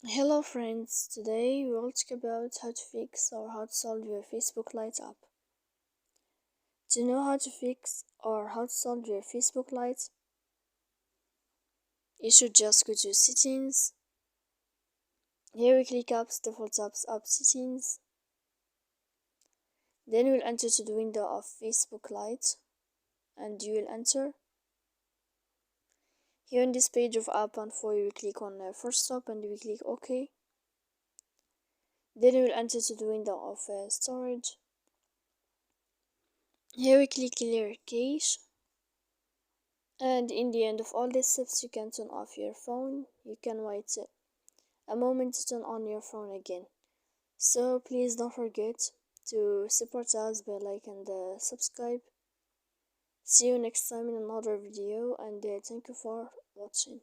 Hello friends, today we will talk about how to fix or how to solve your Facebook Lite app. To know how to fix or how to solve your Facebook Lite, you should just go to settings. Here we click apps, default apps, app settings. Then we'll enter to the window of Facebook Lite and you will enter. Here in this page of app info, you will click on first stop and you will click OK. Then we will enter to the window of storage. Here we click clear cache, and in the end of all these steps you can turn off your phone. You can wait a moment to turn on your phone again. So please don't forget to support us by like and subscribe. See you next time in another video, and thank you for watching.